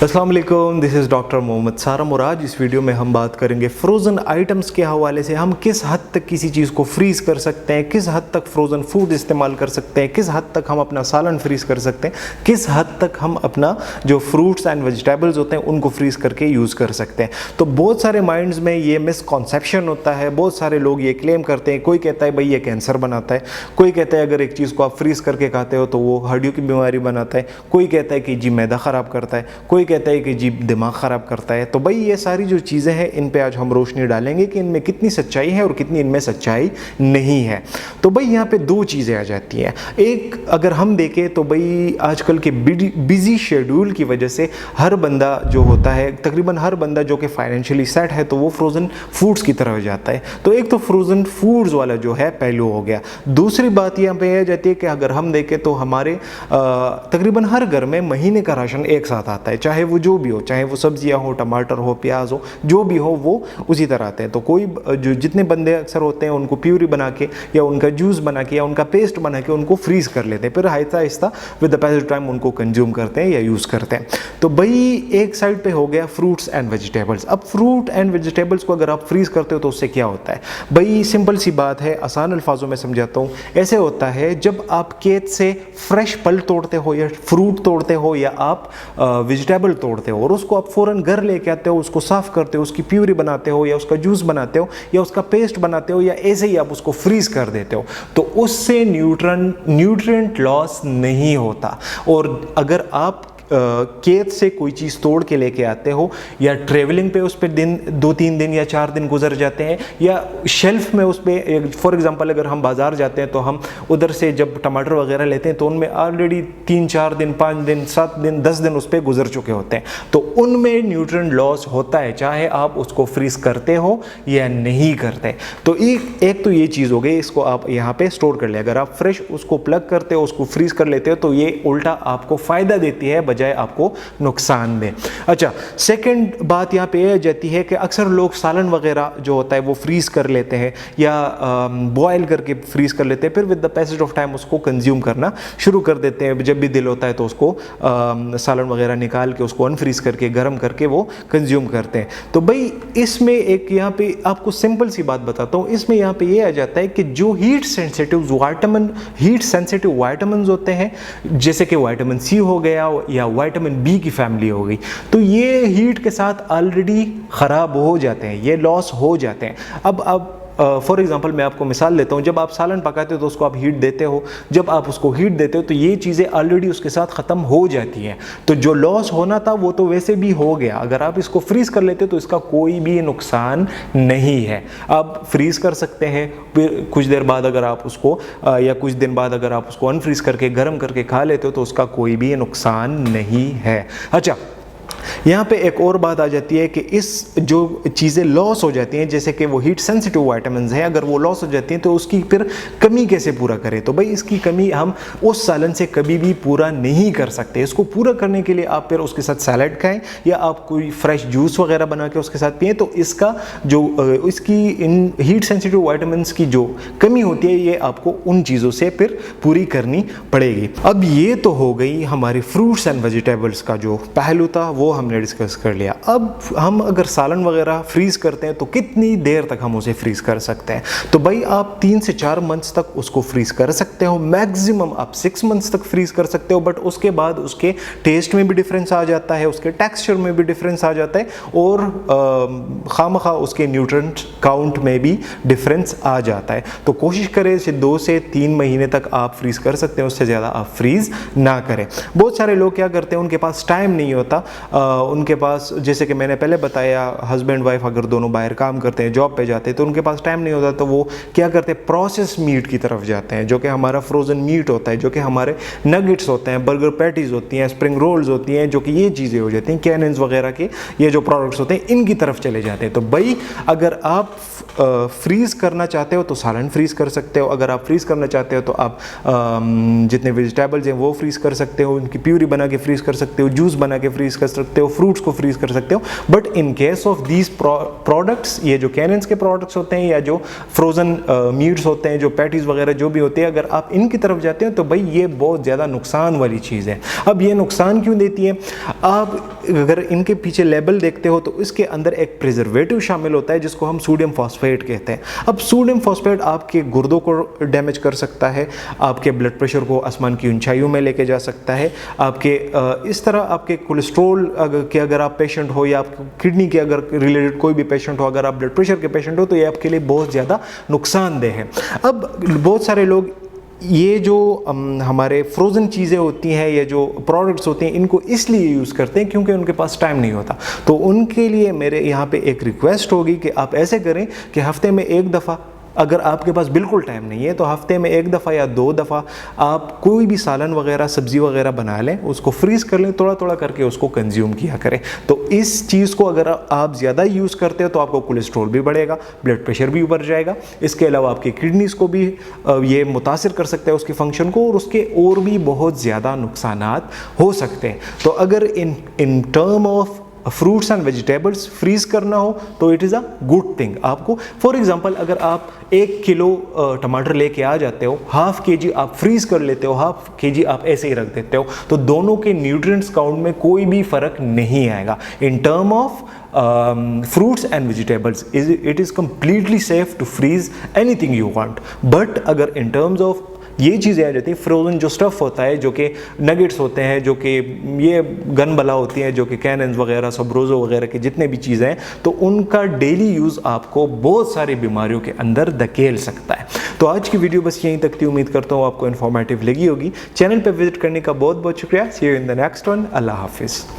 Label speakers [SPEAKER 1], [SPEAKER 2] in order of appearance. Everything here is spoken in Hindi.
[SPEAKER 1] अस्सलाम वालेकुम, दिस इज़ डॉक्टर मोहम्मद सारम और आज इस वीडियो में हम बात करेंगे फ्रोज़न आइटम्स के हवाले से हम किस हद तक किसी चीज़ को फ्रीज़ कर सकते हैं, किस हद तक फ्रोज़न फूड इस्तेमाल कर सकते हैं, किस हद तक हम अपना सालन फ्रीज़ कर सकते हैं, किस हद तक हम अपना जो फ्रूट्स एंड वेजिटेबल्स होते हैं उनको फ्रीज़ करके यूज़ कर सकते हैं। तो बहुत सारे माइंड्स में ये मिसकॉन्सेप्शन होता है, बहुत सारे लोग ये क्लेम करते हैं, कोई कहता है भाई ये कैंसर बनाता है, कोई कहता है अगर एक चीज़ को आप फ्रीज़ करके खाते हो तो वो हड्डियों की बीमारी बनाता है, कोई कहता है कि जी मैदा ख़राब करता है, कोई कहता है कि जी दिमाग ख़राब करता है। तो भाई ये सारी जो चीज़ें हैं इन पे आज हम रोशनी डालेंगे कि इनमें कितनी सच्चाई है और कितनी इनमें सच्चाई नहीं है। तो भाई यहाँ पे दो चीज़ें आ जाती हैं। एक अगर हम देखें तो भाई आजकल के बिजी शेड्यूल की वजह से हर बंदा जो होता है, तकरीबन हर बंदा जो कि फाइनेंशियली सेट है तो वो फ्रोज़न फूड्स की तरफ जाता है। तो एक तो फ्रोज़न फूड्स वाला जो है पहलू हो गया। दूसरी बात यहाँ पे आ जाती है कि अगर हम देखें तो हमारे तकरीबन हर घर में महीने का राशन एक साथ आता है, चाहे वो जो भी हो, चाहे वो सब्जियां हो, टमाटर हो, प्याज हो, जो भी हो वो उसी तरह आते हैं। तो कोई जो जितने बंदे अक्सर होते हैं उनको प्यूरी बना के या उनका जूस बना के या उनका पेस्ट बना के उनको फ्रीज़ कर लेते हैं, फिर Aahista Aahista with the passage of time उनको कंज्यूम करते हैं या यूज़ करते हैं। तो भाई एक साइड पे हो गया फ्रूट्स एंड वेजिटेबल्स। अब फ्रूट एंड वेजिटेबल्स को अगर आप फ्रीज़ करते हो तो उससे क्या होता है भाई, सिंपल सी बात है, आसान अल्फाजों में समझाता हूँ। ऐसे होता है जब आप खेत से फ्रेश फल तोड़ते हो या फ्रूट तोड़ते हो या आप वेजिटेबल तोड़ते हो और उसको आप फ़ौरन घर लेके आते हो, उसको साफ़ करते हो, उसकी प्यूरी बनाते हो या उसका जूस बनाते हो या उसका पेस्ट बनाते हो या ऐसे ही आप उसको फ्रीज़ कर देते हो, तो उससे न्यूट्रिएंट लॉस नहीं होता। और अगर आप खेत से कोई चीज़ तोड़ के लेके आते हो या ट्रेवलिंग पे उस पर दिन 2-3 दिन या 4 दिन गुजर जाते हैं या शेल्फ में उस पर, फॉर एग्जांपल अगर हम बाज़ार जाते हैं तो हम उधर से जब टमाटर वगैरह लेते हैं तो उनमें ऑलरेडी 3-4 दिन, 5 दिन, 7 दिन, 10 दिन उस पर गुजर चुके होते हैं। तो उनमें न्यूट्रिएंट लॉस होता है, चाहे आप उसको फ्रीज़ करते हो या नहीं करते। तो एक तो ये चीज़ हो गई, इसको आप यहाँ पर स्टोर कर ले। अगर आप फ्रेश उसको प्लग करते हो, उसको फ्रीज़ कर लेते हो तो ये उल्टा आपको फ़ायदा देती है बजाय आपको नुकसान दे। अच्छा, सेकंड बात यहाँ पे आ जाती है कि अक्सर लोग सालन वगैरह जो होता है वो फ्रीज़ कर लेते हैं या बॉयल करके फ्रीज़ कर लेते हैं, फिर with the passage of time उसको कंज्यूम करना शुरू कर देते हैं। जब भी दिल होता है तो उसको सालन वगैरह निकाल के उसको अनफ्रीज़ करके गर्म करके वो कंज्यूम करते हैं। तो भाई इसमें एक यहाँ पे आपको सिंपल सी बात बताता हूँ, इसमें यहाँ पे ये आ जाता है कि जो हीट सेंसिटिव वाइटामिन होते हैं, जैसे कि विटामिन सी हो गया या विटामिन बी की फैमिली हो गई, तो ये हीट के साथ ऑलरेडी ख़राब हो जाते हैं, ये लॉस हो जाते हैं। अब फॉर एग्जांपल मैं आपको मिसाल देता हूँ, जब आप सालन पकाते हो तो उसको आप हीट देते हो, जब आप उसको हीट देते हो तो ये चीज़ें ऑलरेडी उसके साथ ख़त्म हो जाती हैं। तो जो लॉस होना था वो तो वैसे भी हो गया। अगर आप इसको फ्रीज़ कर लेते हो तो इसका कोई भी नुकसान नहीं है। आप फ्रीज़ कर सकते हैं, फिर कुछ देर बाद अगर आप उसको या कुछ दिन बाद अगर आप उसको अनफ्रीज़ करके गर्म करके खा लेते हो तो उसका कोई भी नुकसान नहीं है। अच्छा, यहाँ पे एक और बात आ जाती है कि इस जो चीज़ें लॉस हो जाती हैं, जैसे कि वो हीट सेंसिटिव विटामिन्स हैं, अगर वो लॉस हो जाती हैं तो उसकी फिर कमी कैसे पूरा करें। तो भाई इसकी कमी हम उस सालन से कभी भी पूरा नहीं कर सकते। इसको पूरा करने के लिए आप फिर उसके साथ सैलड खाएं या आप कोई फ्रेश जूस वगैरह बना के उसके साथ पिएं, तो इसका जो इसकी इन हीट सेंसिटिव विटामिन्स की जो कमी होती है ये आपको उन चीज़ों से फिर पूरी करनी पड़ेगी। अब ये तो हो गई हमारी फ्रूट्स एंड वेजिटेबल्स का जो पहलू था वो हमने डिस्कस कर लिया। अब हम अगर सालन वगैरह फ्रीज़ करते हैं तो कितनी देर तक हम उसे फ्रीज़ कर सकते हैं। तो भाई आप 3 से 4 मंथ्स तक उसको फ्रीज़ कर सकते हो, मैक्सिमम आप 6 मंथ्स तक फ्रीज़ कर सकते हो। बट उसके बाद उसके टेस्ट में भी डिफरेंस आ जाता है, उसके टेक्सचर में भी डिफरेंस आ जाता है और खामखा उसके न्यूट्रिएंट काउंट में भी डिफरेंस आ जाता है। तो कोशिश करें 2 से 3 महीने तक आप फ्रीज़ कर सकते हैं, उससे ज़्यादा आप फ्रीज़ ना करें। बहुत सारे लोग क्या करते हैं, उनके पास टाइम नहीं होता, उनके पास जैसे कि मैंने पहले बताया हस्बैंड वाइफ अगर दोनों बाहर काम करते हैं, जॉब पे जाते हैं, तो उनके पास टाइम नहीं होता, तो वो क्या करते हैं, प्रोसेस मीट की तरफ जाते हैं, जो कि हमारा फ्रोज़न मीट होता है, जो कि हमारे नगेट्स होते हैं, बर्गर पैटीज़ होती हैं, स्प्रिंग रोल्स होती हैं, जो कि ये चीज़ें हो जाती हैं, कैनन्स वगैरह के ये जो प्रोडक्ट्स होते हैं इनकी तरफ चले जाते हैं। तो भाई अगर आप फ्रीज़ करना चाहते हो तो सालन फ्रीज़ कर सकते हो, अगर आप फ्रीज़ करना चाहते हो तो आप जितने वेजिटेबल्स हैं वो फ्रीज़ कर सकते हो, उनकी प्यूरी बना के फ्रीज़ कर सकते हो, जूस बना के फ्रीज़ कर सकते सकते हो, फ्रूट्स को फ्रीज कर सकते हो। But in case of these products, ये जो कैनन्स के प्रोडक्ट्स होते हैं या जो फ्रोजन मीट्स होते हैं, जो पैटीज वगैरह जो भी होते हैं, अगर आप इनकी तरफ जाते हो तो भाई ये बहुत ज़्यादा नुकसान वाली चीज़ है। अब ये नुकसान क्यों देती है? आप अगर इनके पीछे लेबल देखते हो तो इसके अंदर एक प्रिजर्वेटिव शामिल होता है जिसको हम सोडियम फॉस्फेट कहते हैं। अब सोडियम फॉस्फेट आपके गुर्दों को डैमेज कर सकता है, आपके ब्लड प्रेशर को आसमान की ऊंचाइयों में लेके जा सकता है, आपके इस तरह आपके कोलेस्ट्रॉल के अगर आप पेशेंट हो या आप किडनी के अगर रिलेटेड कोई भी पेशेंट हो, अगर आप ब्लड प्रेशर के पेशेंट हो तो ये आपके लिए बहुत ज़्यादा नुकसानदेह है। अब बहुत सारे लोग ये जो हमारे फ्रोज़न चीज़ें होती हैं या जो प्रोडक्ट्स होते हैं इनको इसलिए यूज़ करते हैं क्योंकि उनके पास टाइम नहीं होता। तो उनके लिए मेरे यहाँ पे एक रिक्वेस्ट होगी कि आप ऐसे करें कि हफ्ते में एक दफ़ा, अगर आपके पास बिल्कुल टाइम नहीं है तो हफ्ते में एक दफ़ा या 2 दफ़ा आप कोई भी सालन वगैरह सब्ज़ी वगैरह बना लें, उसको फ्रीज़ कर लें, थोड़ा थोड़ा करके उसको कंज्यूम किया करें। तो इस चीज़ को अगर आप ज़्यादा यूज़ करते हो तो आपको कोलेस्ट्रॉल भी बढ़ेगा, ब्लड प्रेशर भी बढ़ जाएगा, इसके अलावा आपकी किडनीज़ को भी ये मुतासिर कर सकता है उसके फंक्शन को, और उसके और भी बहुत ज़्यादा नुकसानात हो सकते हैं। तो अगर in term of fruits and vegetables freeze करना हो तो it is a good thing. आपको फॉर एग्जांपल अगर आप 1 किलो टमाटर लेके आ जाते हो, ½ kg आप फ्रीज कर लेते हो, ½ kg आप ऐसे ही रख देते हो, तो दोनों के न्यूट्रिएंट्स काउंट में कोई भी फ़र्क नहीं आएगा। इन term of fruits and vegetables it is completely safe to freeze anything you want। But अगर in terms of ये चीज़ें आ जाती हैं, फ्रोज़न जो स्टफ़ होता है, जो कि नगेट्स होते हैं, जो कि ये गन बला होती हैं, जो कि कैनन्स वगैरह सबरोज़ो वगैरह के जितने भी चीज़ें हैं, तो उनका डेली यूज़ आपको बहुत सारी बीमारियों के अंदर धकेल सकता है। तो आज की वीडियो बस यहीं तक थी, उम्मीद करता हूँ आपको इन्फॉर्मेटिव लगी होगी। चैनल पर विजिट करने का बहुत बहुत शुक्रिया। See you in the next one. Allah हाफिज़।